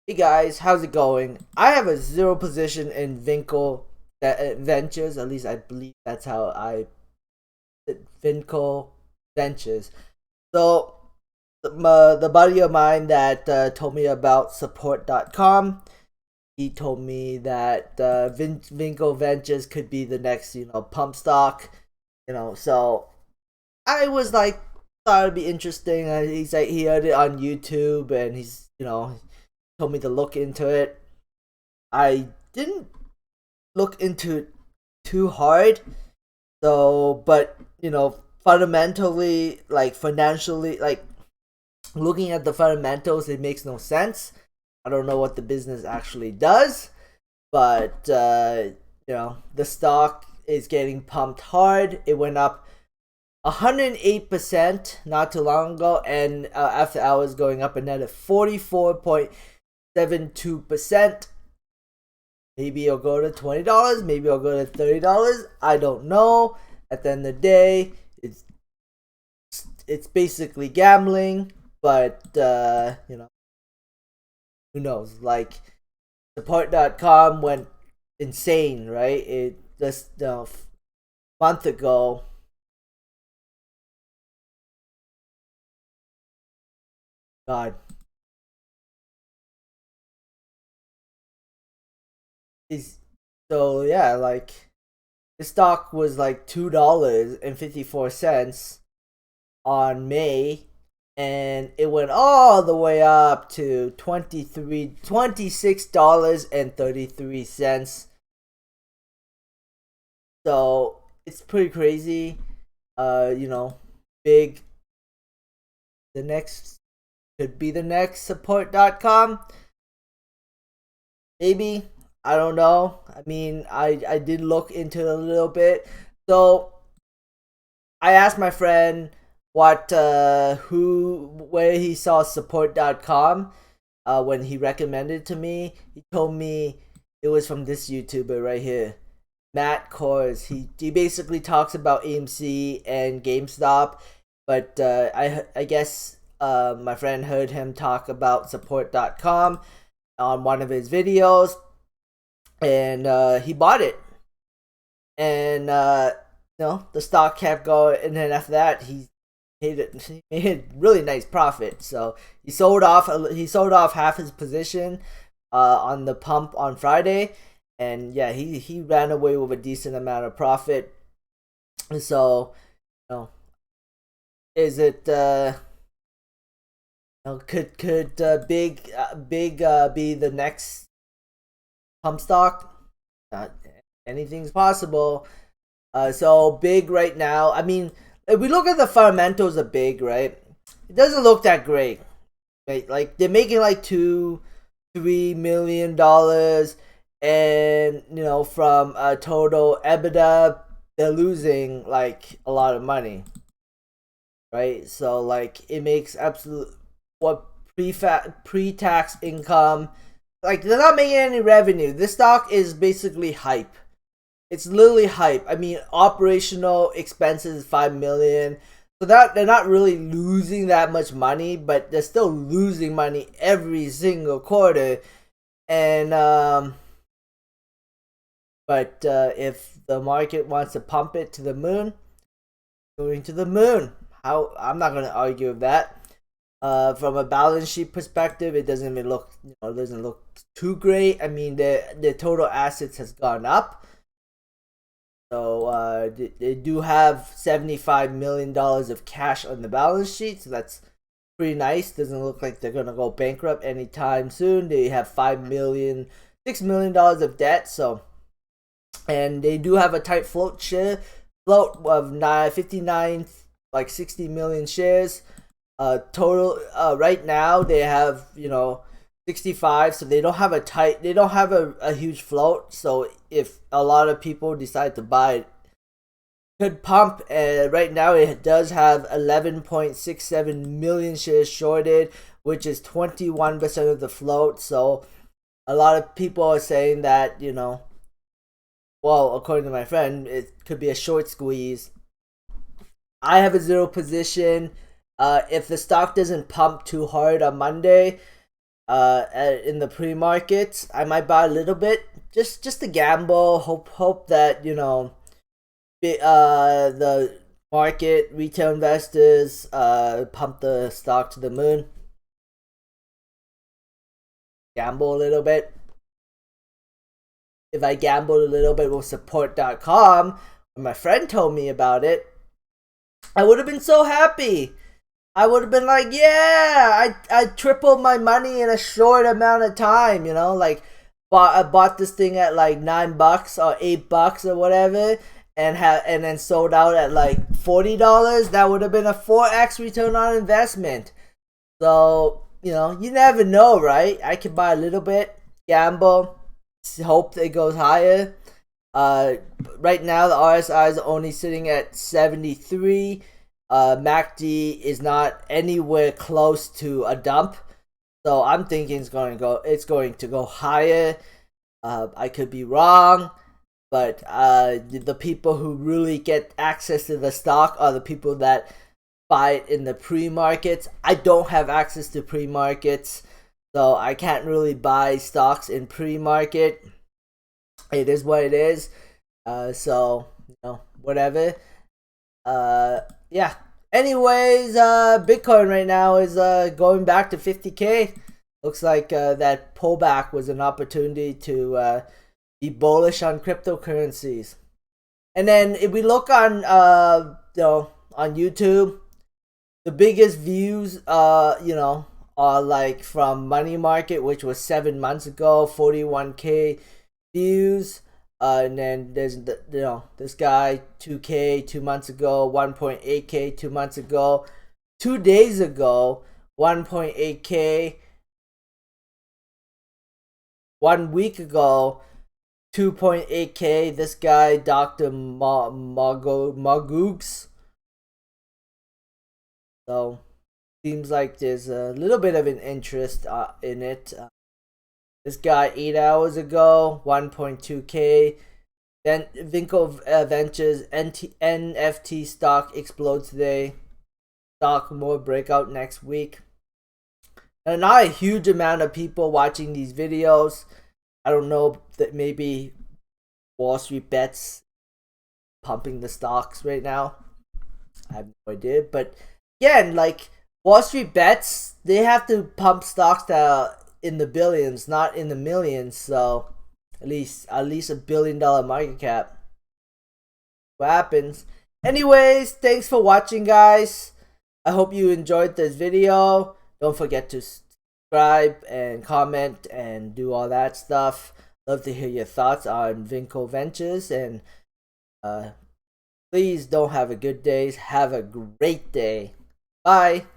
Hey guys, how's it going? I have a zero position in Vinco Ventures. At least I believe that's how I Vinco Ventures. So the buddy of mine that told me about support.com, he told me that Vinco Ventures could be the next pump stock. So I was like thought it'd be interesting. He's like he heard it on YouTube and he's told me to look into it. I didn't look into it too hard, so but fundamentally, like financially, like looking at the fundamentals, it makes no sense. I don't know what the business actually does, but the stock is getting pumped hard. It went up 108% not too long ago, and after hours going up another 44.72%. Maybe it'll go to $20. Maybe it'll go to $30. I don't know. At the end of the day, it's basically gambling. But who knows? Like support.com went insane, right? It just a month ago. God, is so yeah. Like the stock was like $2.54 on May, and it went all the way up to $26.33. So it's pretty crazy. Big. The next could be the next support.com. Maybe. I don't know. I mean, I did look into it a little bit. So I asked my friend where he saw support.com when he recommended it to me. He told me it was from this YouTuber right here, Matt Kors. He basically talks about AMC and GameStop, but I guess my friend heard him talk about support.com on one of his videos, and he bought it. And the stock kept going, and then after that he made a really nice profit. So he sold off half his position on the pump on Friday, and yeah, he ran away with a decent amount of profit. So is it could big be the next pump stock? Anything's possible. So big right now. I mean, if we look at the fundamentals of big, right, it doesn't look that great. Right, like they're making like $2-3 million, and from a total EBITDA, they're losing like a lot of money. Right, so like it makes absolute what pre-tax income. Like they're not making any revenue. This stock is basically hype. It's literally hype. I mean, operational expenses 5 million, so that they're not really losing that much money, but they're still losing money every single quarter. And but if the market wants to pump it to the moon, going to the moon. How I'm not gonna argue with that. From a balance sheet perspective, it doesn't even look doesn't look too great. I mean, the total assets has gone up. So they do have $75 million of cash on the balance sheet, so that's pretty nice. Doesn't look like they're gonna go bankrupt anytime soon. They have $6 million of debt, so and they do have a tight float of 59 like 60 million shares. Total right now they have 65, so they don't have a huge float. So if a lot of people decide to buy it, could pump. Right now it does have 11.67 million shares shorted, which is 21% of the float. So a lot of people are saying that well, according to my friend, it could be a short squeeze. I have a zero position. If the stock doesn't pump too hard on Monday, in the pre-markets. I might buy a little bit, just to gamble. Hope that the market, retail investors pump the stock to the moon. Gamble a little bit. If I gambled a little bit with support.com, when my friend told me about it, I would have been so happy. I would have been like, yeah, I tripled my money in a short amount of time, like I bought this thing at like $9 or $8 or whatever, and then sold out at like $40. That would have been a 4x return on investment. So, you never know, right? I could buy a little bit, gamble, hope it goes higher. Right now the RSI is only sitting at 73. MACD is not anywhere close to a dump, so I'm thinking it's going to go higher. I could be wrong, but the people who really get access to the stock are the people that buy it in the pre-markets. I don't have access to pre-markets, so I can't really buy stocks in pre-market. It is what it is. So whatever. Yeah. Anyways, Bitcoin right now is going back to 50K. Looks like that pullback was an opportunity to be bullish on cryptocurrencies. And then if we look on on YouTube, the biggest views are like from Money Market, which was 7 months ago, 41K views. And then there's this guy, 2K 2 months ago, 1.8K 2 months ago, 2 days ago, 1.8K, 1 week ago, 2.8K. This guy, Dr. Magoogs. So seems like there's a little bit of an interest in it. This guy 8 hours ago, 1.2K. Then Vinco Ventures NFT stock explodes today. Stock more breakout next week. And not a huge amount of people watching these videos. I don't know that maybe Wall Street Bets pumping the stocks right now. I have no idea. But again, like Wall Street Bets, they have to pump stocks that are in the billions, not in the millions. So at least $1 billion market cap. What happens? Anyways, thanks for watching, guys. I hope you enjoyed this video. Don't forget to subscribe and comment and do all that stuff. Love to hear your thoughts on Vinco Ventures, and please don't have a good day. Have a great day. Bye.